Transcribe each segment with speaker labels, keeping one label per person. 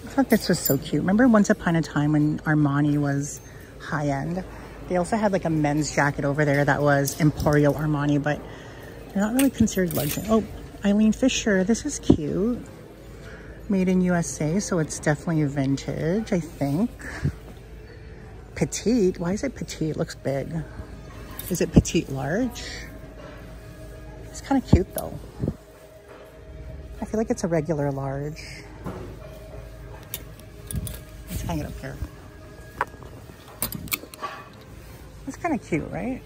Speaker 1: I thought this was so cute. Remember once upon a time when Armani was high-end? They also had like a men's jacket over there that was Emporio Armani, but they're not really considered luxury. Oh, Eileen Fisher, this is cute. Made in USA, so it's definitely vintage, I think. Petite, why is it petite? It looks big. Is it petite large? It's kind of cute though. I feel like it's a regular large. Let's hang it up here. It's kind of cute, right?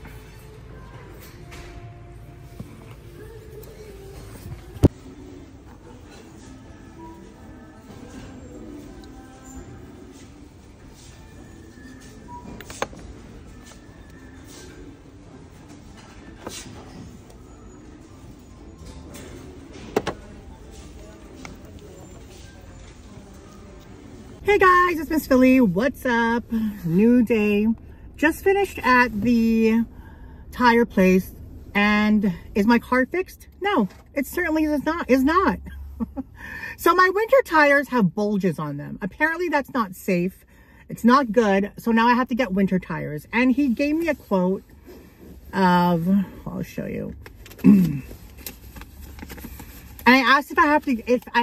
Speaker 1: Hey guys, it's Msfili. What's up? New day. Just finished at the tire place, and is my car fixed? No, it certainly is not. So my winter tires have bulges on them. Apparently that's not safe. It's not good. So now I have to get winter tires. And he gave me a quote of, I'll show you. And I asked if I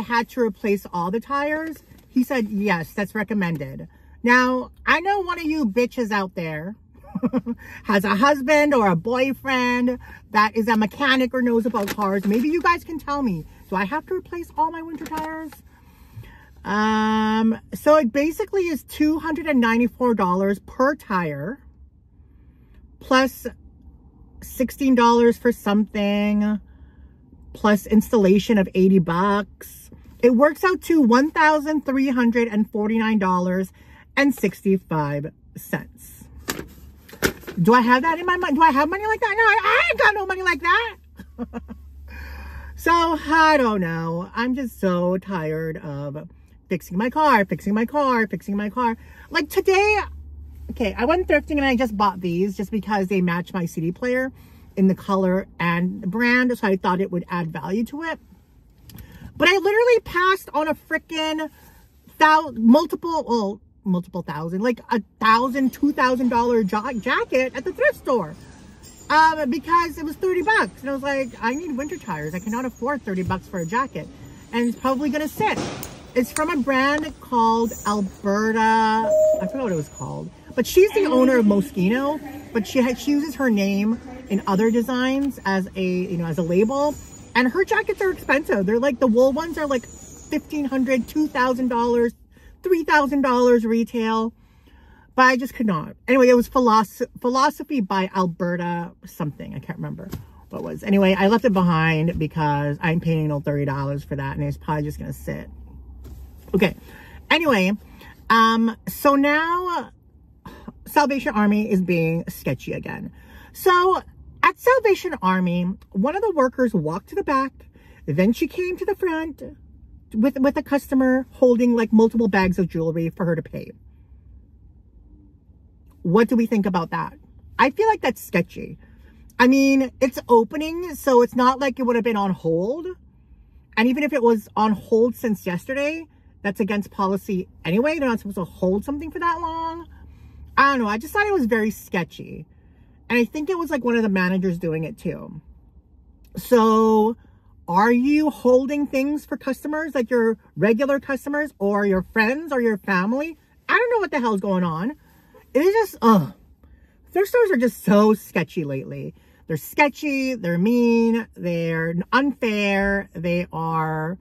Speaker 1: had to replace all the tires. He said, yes, that's recommended. Now, I know one of you bitches out there has a husband or a boyfriend that is a mechanic or knows about cars. Maybe you guys can tell me. Do I have to replace all my winter tires? So it basically is $294 per tire, plus $16 for something, plus installation of 80 bucks. It works out to $1,349.65. Do I have that in my money? Do I have money like that? No, I ain't got no money like that. So, I don't know. I'm just so tired of fixing my car. Like today, okay, I went thrifting and I just bought these just because they match my CD player in the color and the brand. So I thought it would add value to it. But I literally passed on a freaking multiple thousand, like $1,000, $2,000 jacket at the thrift store. Because it was 30 bucks. And I was like, I need winter tires. I cannot afford 30 bucks for a jacket. And it's probably going to sit. It's from a brand called Alberta. I forgot what it was called. But she's the owner of Moschino. But she uses her name in other designs as a label. And her jackets are expensive. They're like, the wool ones are like $1,500, $2,000, $3,000 retail. But I just could not. Anyway, it was Philosophy by Alberta something. I can't remember what it was. Anyway, I left it behind because I'm paying no $30 for that. And it's probably just going to sit. Okay. Anyway, so now Salvation Army is being sketchy again. So at Salvation Army, one of the workers walked to the back. Then she came to the front with a customer holding like multiple bags of jewelry for her to pay. What do we think about that? I feel like that's sketchy. I mean, it's opening, so it's not like it would have been on hold. And even if it was on hold since yesterday, that's against policy anyway. They're not supposed to hold something for that long. I don't know. I just thought it was very sketchy. And I think it was like one of the managers doing it too. So are you holding things for customers, like your regular customers or your friends or your family? I don't know what the hell's going on. It is just, thrift stores are just so sketchy lately. They're sketchy, they're mean, they're unfair, they are,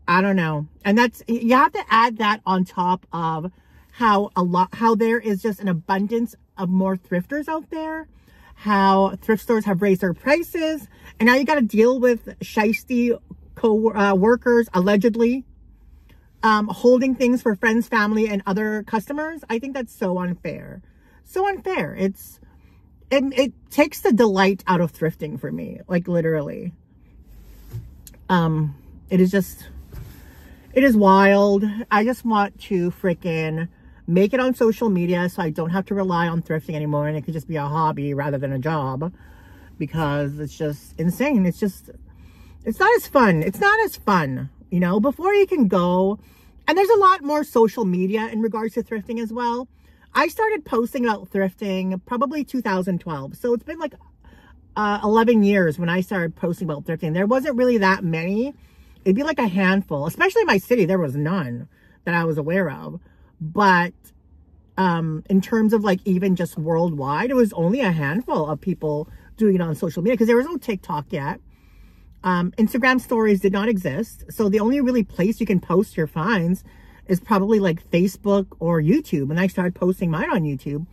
Speaker 1: I don't know. And that's, you have to add that on top of how there is just an abundance of more thrifters out there, how thrift stores have raised their prices, and now you got to deal with Shady workers allegedly holding things for friends, family, and other customers. I think that's so unfair. So unfair. It takes the delight out of thrifting for me, like literally. It is wild. I just want to freaking make it on social media so I don't have to rely on thrifting anymore, and it could just be a hobby rather than a job, because it's just insane. It's not as fun. It's not as fun, you know. Before, you can go And there's a lot more social media in regards to thrifting as well. I started posting about thrifting probably 2012. So it's been like 11 years when I started posting about thrifting. There wasn't really that many. It'd be like a handful, especially in my city. There was none that I was aware of. But in terms of like even just worldwide, it was only a handful of people doing it on social media because there was no TikTok yet. Instagram stories did not exist. So the only really place you can post your finds is probably like Facebook or YouTube. And I started posting mine on YouTube.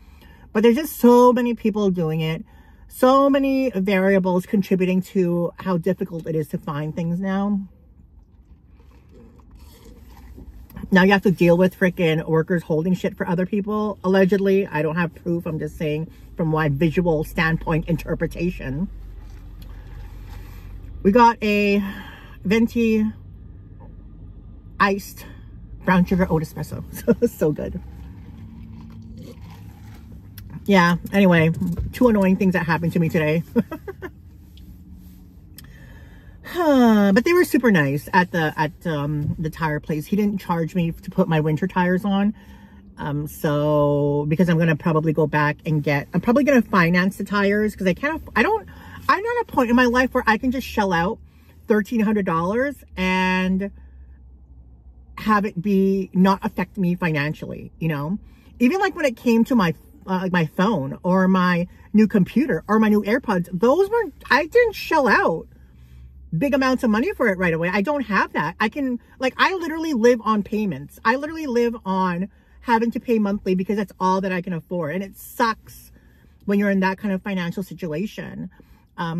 Speaker 1: But there's just so many people doing it. So many variables contributing to how difficult it is to find things now. Now you have to deal with freaking workers holding shit for other people. Allegedly, I don't have proof. I'm just saying from my visual standpoint interpretation. We got a venti iced brown sugar oat espresso. So good. Yeah, anyway, 2 annoying things that happened to me today. But they were super nice at the tire place. He didn't charge me to put my winter tires on. So because I'm gonna probably go back and I'm probably gonna finance the tires because I'm not at a point in my life where I can just shell out $1,300 and have it not affect me financially, you know? Even like when it came to my my phone or my new computer or my new AirPods, I didn't shell out big amounts of money for it right away. I don't have that. I literally live on payments. I literally live on having to pay monthly because that's all that I can afford. And it sucks when you're in that kind of financial situation. A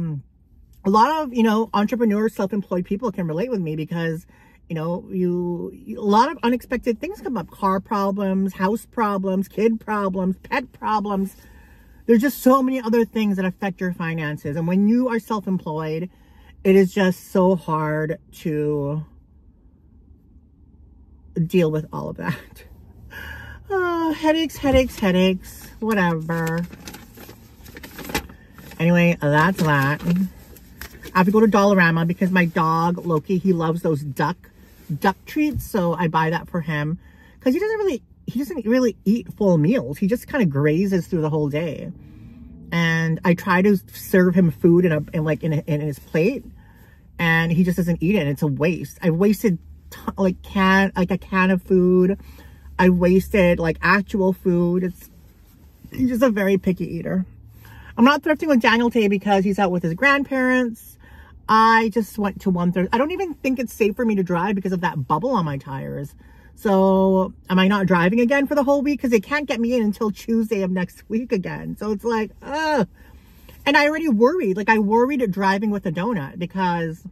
Speaker 1: lot of, entrepreneurs, self-employed people can relate with me because, a lot of unexpected things come up. Car problems, house problems, kid problems, pet problems. There's just so many other things that affect your finances. And when you are self-employed, it is just so hard to deal with all of that. Headaches, whatever. Anyway, that's that. I have to go to Dollarama because my dog, Loki, he loves those duck treats. So I buy that for him because he doesn't really eat full meals. He just kind of grazes through the whole day. And I try to serve him food in his plate, and he just doesn't eat it. And it's a waste. I wasted a can of food. I wasted actual food. He's just a very picky eater. I'm not thrifting with Daniel today because he's out with his grandparents. I just went to 1:30. I don't even think it's safe for me to drive because of that bubble on my tires. So am I not driving again for the whole week? Because they can't get me in until Tuesday of next week again. So it's like, ugh. And I already worried. I worried driving with a donut because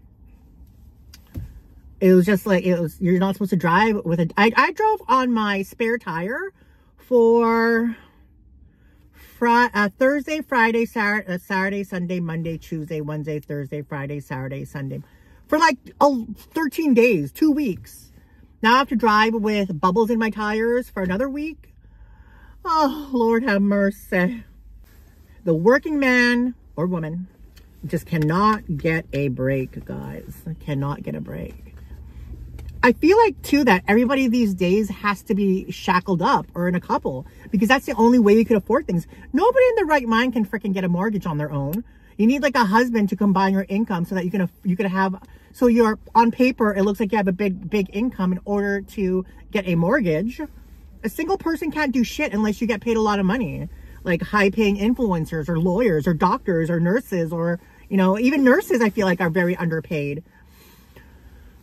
Speaker 1: it was just you're not supposed to drive with I drove on my spare tire for Thursday, Friday, Saturday, Sunday, Monday, Tuesday, Wednesday, Thursday, Friday, Saturday, Sunday. For 13 days, 2 weeks. Now I have to drive with bubbles in my tires for another week. Oh, Lord have mercy. The working man or woman just cannot get a break, guys. Cannot get a break. I feel too, that everybody these days has to be shackled up or in a couple because that's the only way you could afford things. Nobody in their right mind can freaking get a mortgage on their own. You need a husband to combine your income so that you can have, so you're on paper, it looks like you have a big income in order to get a mortgage. A single person can't do shit unless you get paid a lot of money, like high paying influencers or lawyers or doctors or nurses or, even nurses I feel are very underpaid.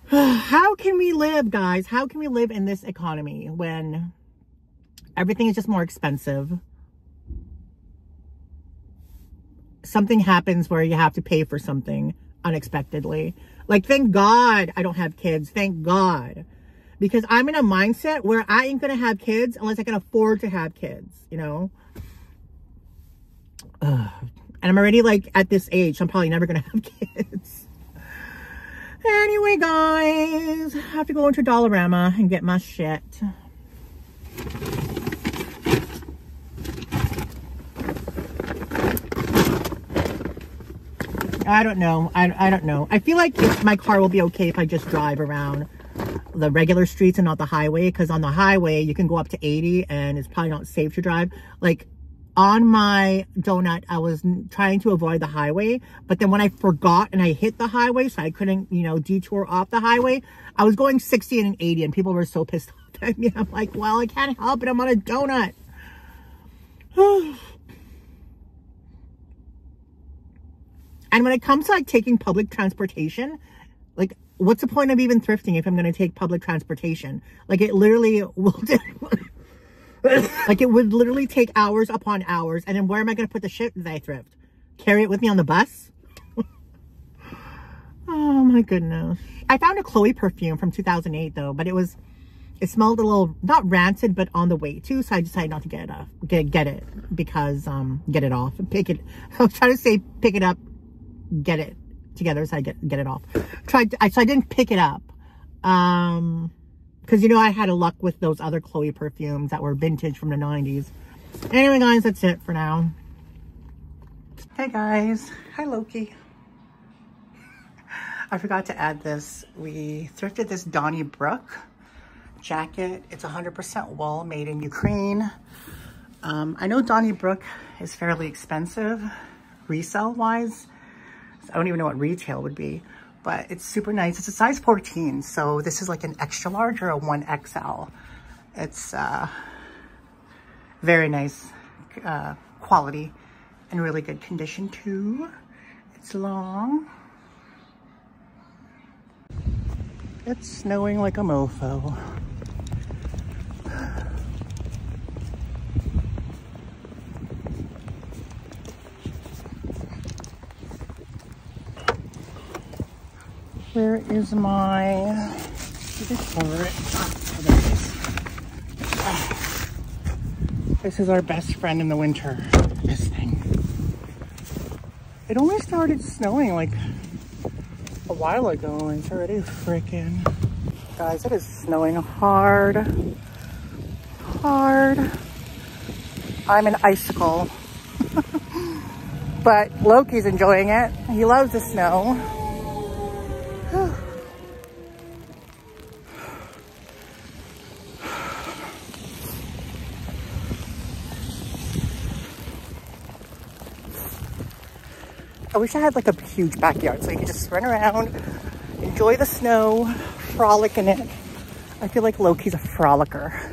Speaker 1: How can we live, guys? How can we live in this economy when everything is just more expensive? Something happens where you have to pay for something unexpectedly. Thank God I don't have kids. Thank God. Because I'm in a mindset where I ain't going to have kids unless I can afford to have kids, And I'm already at this age, I'm probably never going to have kids. Anyway, guys, I have to go into Dollarama and get my shit. I don't know. I don't know. I feel my car will be okay if I just drive around the regular streets and not the highway, because on the highway you can go up to 80 and it's probably not safe to drive. Like on my donut, I was trying to avoid the highway, but then when I forgot and I hit the highway, so I couldn't, you know, detour off the highway, I was going 60 and an 80 and people were so pissed off at me. I'm like, well, I can't help it, I'm on a donut. And when it comes to like taking public transportation, like, what's the point of even thrifting if I'm going to take public transportation? Like, it literally will, like, it would literally take hours upon hours. And then where am I going to put the shit that I thrift? Carry it with me on the bus? Oh my goodness. I found a Chloe perfume from 2008 though, but it smelled a little, not rancid, but on the way too. So I decided not to get it off, get it because, get it off and pick it. I was trying to say, pick it up, get it together, so I get it off. So I didn't pick it up because, you know, I had a luck with those other Chloe perfumes that were vintage from the 90s. Anyway guys, that's it for now. Hey guys, hi Loki. I forgot to add this. We thrifted this Donnybrook jacket. It's 100% wool, made in Ukraine. I know Donnybrook is fairly expensive resale wise. I don't even know what retail would be, but it's super nice. It's a size 14, so this is like an extra large or a 1XL. It's very nice quality and really good condition too. It's long. It's snowing like a mofo. Where is my, this is our best friend in the winter, this thing. It only started snowing like a while ago and it's already freaking, guys, it is snowing hard. I'm an icicle. But Loki's enjoying it. He loves the snow. I wish I had like a huge backyard so you could just run around, enjoy the snow, frolic in it. I feel like Loki's a frolicker.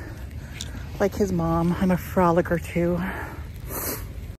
Speaker 1: Like his mom, I'm a frolicker too.